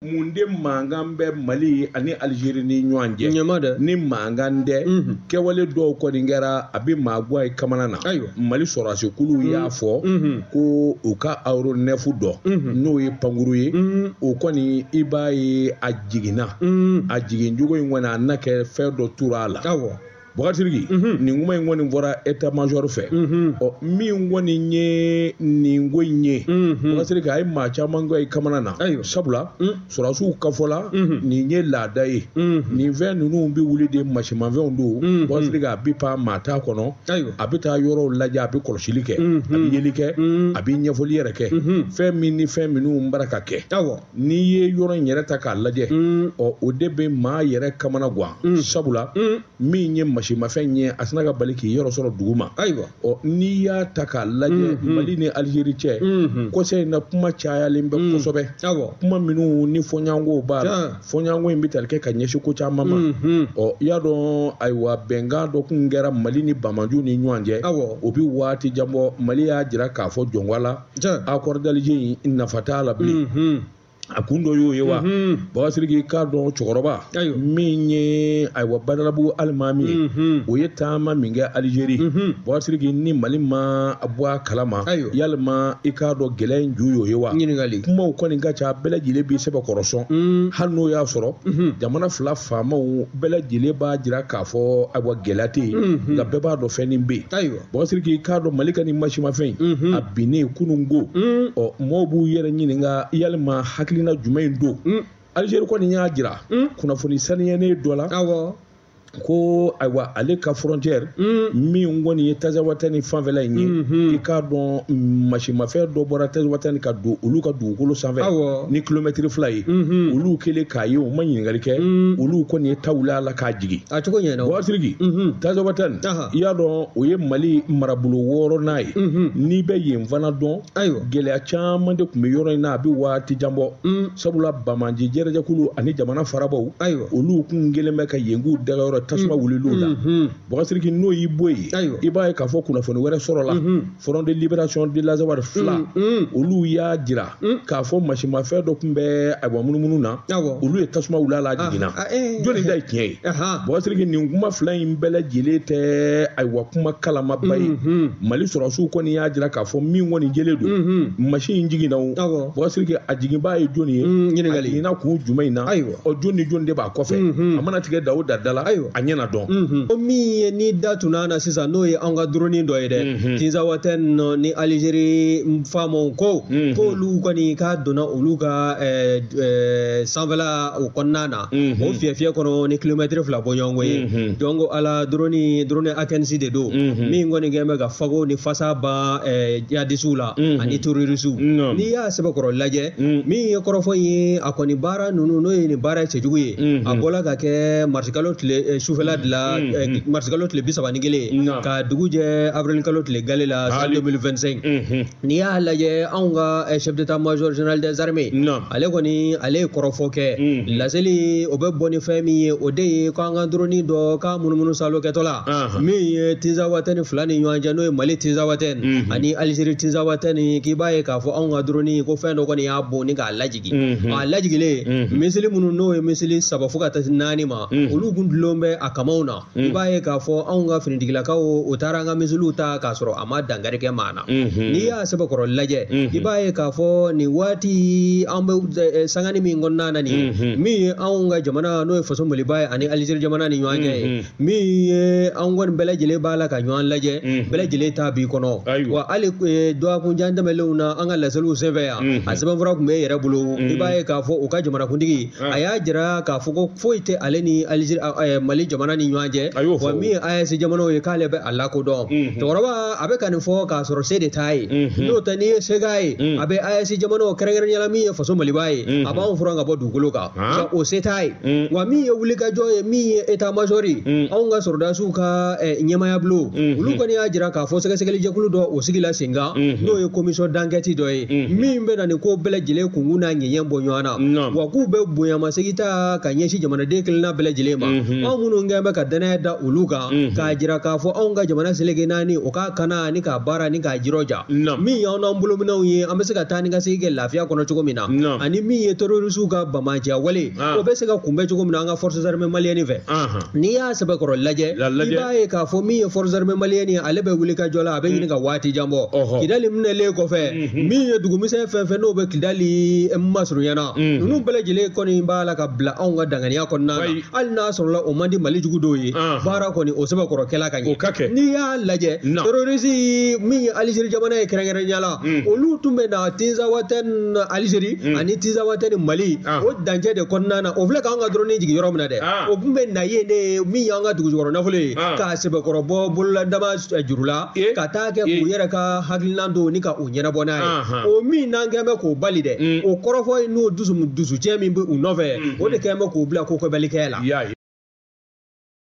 munde mangan bɛ Mali ani Algérie ni ɲɔgɔn cɛ ni mangan dɛ kɛwale dɔw kɔni kɛra a bɛ maagwa ye kamana na Mali sɔrɔdasi kulu y'a fɔ ko u ka aéronef dɔ n'o ye pankuru ye o kɔni i b'a ye a jiginna a jigin jogo in kɔni a na kɛ fɛn dɔ tura a la Bakatiriki nin kuma in kɔni fɔra état major fɛ ɔ min kɔni ye nin ko in ye Bakatiriki a ye maa caman kɛ kamana na sabula sɔrɔdasiw kafɔla nin ye laada ye nin fɛn ninnu bɛ wuli de masimafɛnw don Bakatiriki a bɛ pan maa t'a kɔnɔ a bɛ taa yɔrɔw lajɛ a bɛ kɔlɔsili kɛ a bɛ yeli kɛ a bɛ ɲɛfɔli yɛrɛ kɛ fɛn min ni fɛn minnu bara ka kɛ n'i ye yɔrɔ in yɛrɛ ta k'a lajɛ ɔ o de bɛ maa yɛrɛ kamana guwan sabula min ye mafɛn ye a sina ka bali k'i yɔrɔ sɔrɔ dugu ma ɔ n'i y'a ta k'a lajɛ Mali ni Algérie cɛ kɔsɛ in na kuma cayalen bɛ kosɛbɛ kuma minnu ni fɔɲɔgɔnko b'a la fɔɲɔgɔnko in bɛ tali kɛ ka ɲɛsin ko caman ma ɔ i y'a dɔn ayiwa bɛnkan dɔ kun kɛra Mali ni Bamaju ni ɲɔgɔn cɛ o bɛ waati jan bɔ Mali y'a jira k'a fɔ jɔnwala accord d'Alger in nafa t'a la bilen a kun dɔ y'o ye wa Bakatiriki k'a dɔn cɛkɔrɔba min ye ayiwa Badalabugu alimami ye o ye taama min kɛ Algérie Bakatiriki ni Mali ma bɔ a kalama yalima i k'a dɔn gɛlɛya in ju y'o ye wa kumaw kɔni ka ca bɛɛ lajɛlen b'i sɛbɛn kɔrɔsɔn hali n'o y'a sɔrɔ jamana fila faamaw bɛɛ lajɛlen b'a jira k'a fɔ ayiwa gɛlɛya tɛ yen nka bɛɛ b'a dɔn fɛn nin bɛ yen Bakatiriki k'a dɔn Mali ka nin masimafɛn a binnen kununko ɔ mɔɔw b'u yɛrɛ ɲininka yalima hakilina jumɛn in don Algérie kɔni y'a jira kunnafoni saniyɛnen dɔ la ko ayiwa ale ka frontière min kɔni ye Tazawatani fanfɛla in ye i k'a dɔn masimafɛn dɔ bɔra Tazawatani ka don olu ka dugukolo sanfɛ ni kilomɛtiri 2 ye olu kɛlen k'a ye u ma ɲininkali kɛ olu kɔni ye ta wuli a la k'a jigin Bakatiriki Tazawatani i y'a dɔn o ye Mali marabolo 6nan ye n'i bɛ yen fana dɔn gɛlɛya caman de tun bɛ yɔrɔ in na a bɛ waati jan bɔ sabula Bamaji jɛrɛjɛkulu ani jamana farabaw olu kun kɛlen bɛ ka yen k'u dagayɔrɔ tasuma wulil'u la Bakatiriki n'o y'i bɔ yen i b'a ye k'a fɔ kunnafoni wɛrɛ sɔrɔ la Front de Libération de l'Azawad 2 olu y'a jira k'a fɔ masimafɛn dɔ tun bɛ ayiwa munumunu na olu ye tasuma wuli a la jiginna jɔnni da ye tiɲɛ ye Bakatiriki nin kuma fila in bɛɛ lajɛlen tɛ ayiwa kuma kalamaba ye Mali sɔrɔdasiw kɔni y'a jira k'a fɔ min kɔni jɛlen don machine in jiginna o Bakatiriki a jiginbaa ye jɔnni ye a jiginna kun jumɛn in na ɔ jɔnni ni jɔnni de b'a kɔfɛ a mana tigɛ da o da la a ɲɛna dɔn o min ye ni da tunna na sisan n'o ye an ka dronin dɔ ye dɛ Tazawatani ni Algérie faamaw ko k'olu kɔni ka donna olu ka sanfɛla o kɔnɔna na o fiyɛfiyɛ kɔnɔ ni kilomɛtiri 2 bɔ ɲɔgɔn ye donc ala drone Akensi de don min kɔni kɛn bɛ ka fago ni fasa ban jihadisiw la ani terrorisiw n'i y'a sɛbɛkɔrɔ lajɛ min ye kɔrɔfɔ ye a kɔni baara ninnu n'o ye nin baara ye cɛjugu ye a bɔla ka kɛ marsikalo tile sufɛla de la marsikalo tile 31 ka dugu jɛ avril kalo tile gale la 2025 n'i y'a lajɛ anw ka chef d'état major général des armées ale kɔni ale ye kɔrɔfɔ kɛ laseli o bɛ bɔ ni fɛn min ye o de ye k'an ka dronin dɔ ka munumunu salo kɛtɔla min ye Tazawatani 2 ni ɲɔgɔn cɛ n'o ye Mali Tazawatani ani Algérie Tazawatani k'i b'a ye k'a fɔ anw ka dronin ko fɛn dɔ kɔni y'a bon ni k'a lajigin a lajigilen misili minnu n'o ye misili 3 fo ka taa 4 ma olu kun dulon bɛ a kamaw na i b'a ye k'a fɔ anw ka finitigilakaw o taara an ka misiliw ta k'a sɔrɔ a ma dankari kɛ maa na n'i y'a sɛbɛkɔrɔ lajɛ i b'a ye k'a fɔ nin waati an bɛ sangani min kɔnɔna na nin min ye anw ka jamana n'o ye faso Maliba ye ani Algérie jamana ni ɲɔgɔn cɛ ye min ye anw kɔni bɛɛ lajɛlen b'a la ka ɲɔgɔn lajɛ bɛɛ lajɛlen ta b'i kɔnɔ wa hali dɔgɔkunjan tɛmɛnlenw na an ka laseliw senfɛ yan a sɛbɛnfura tun bɛ yɛrɛ bolo i b'a ye k'a fɔ u ka jamanakuntigi a y'a jira k'a fɔ ko foyi tɛ ale ni Algérie Mali jamana ni ɲɔgɔn cɛ wa min ye AES jamanaw ye k'ale bɛ a lakodɔn cɛkɔrɔba a bɛ ka nin fɔ k'a sɔrɔ se de t'a ye n'o tɛ n'i ye se k'a ye a bɛ AES jamanaw kɛrɛnkɛrɛnnenya min ye faso Maliba ye a b'anw furan ka bɔ dugukolo kan o se t'a ye wa min ye wulikajɔ ye min ye état major ye anw ka sɔrɔdasiw ka ɲɛmaya bulon olu kɔni y'a jira k'a fɔ sɛgɛsɛgɛli jɛkulu dɔ o sigila sen kan n'o ye commission d'enquête dɔ ye min bɛ na nin ko bɛɛ lajɛlen kunkun n'a ɲɛɲɛ bɔ ɲɔgɔn na wa k'u bɛ bonyamasegin ta ka ɲɛsin jamanaden kelenna bɛɛ lajɛlen ma anw minnu kɛn bɛ ka danaya da olu kan k'a jira k'a fɔ anw ka jamana seleke naani o ka kana ni k'a baara ni k'a jirɔja min y'anw n'an bolominɛw ye an bɛ se ka taa ni ka segin kɛ lafiya kɔnɔ cogo min na ani min ye terroriste ka bamajɛ wale o bɛ se ka kunbɛn cogo min na an ka forces armées maliennes fɛ n'i y'a sɛbɛkɔrɔ lajɛ i b'a ye k'a fɔ min ye forces armées maliennes ale bɛ wuli ka jɔ la a bɛ ɲini ka waati jan bɔ Kidali minɛlen kɔfɛ min ye dugumisɛn fɛn fɛn n'o bɛ Kidali masurunyana ninnu bɛɛ lajɛlen kɔni b'a la ka bila anw ka danganiya kɔnɔna na hali n'a sɔrɔla o man di Mali jugu dɔw ye baara kɔni o sɛbɛkɔrɔkɛla ka ɲɛ n'i y'a lajɛ terroriste min ye Algérie jamana ye kɛrɛnkɛrɛnnenya la olu tun bɛ na Tinzawatène Algérie ani Tinzawatène Mali o dancɛ de kɔnɔna na o filɛ k'an ka drone jigin yɔrɔ min na dɛ o tun bɛ na ye ne min y'an ka dugujukɔrɔ nafolo ye k'a sɛbɛkɔrɔbɔ bololadama juru la ka taa kɛ k'u yɛrɛ ka hakilina don ni ka o ɲɛnabɔ n'a ye o min n'an kɛn bɛ k'o bali dɛ o kɔrɔfɔ ye n'o dusucɛ min bɛ u nɔfɛ o de kɛn bɛ k'o bila ko kɛbalikɛya la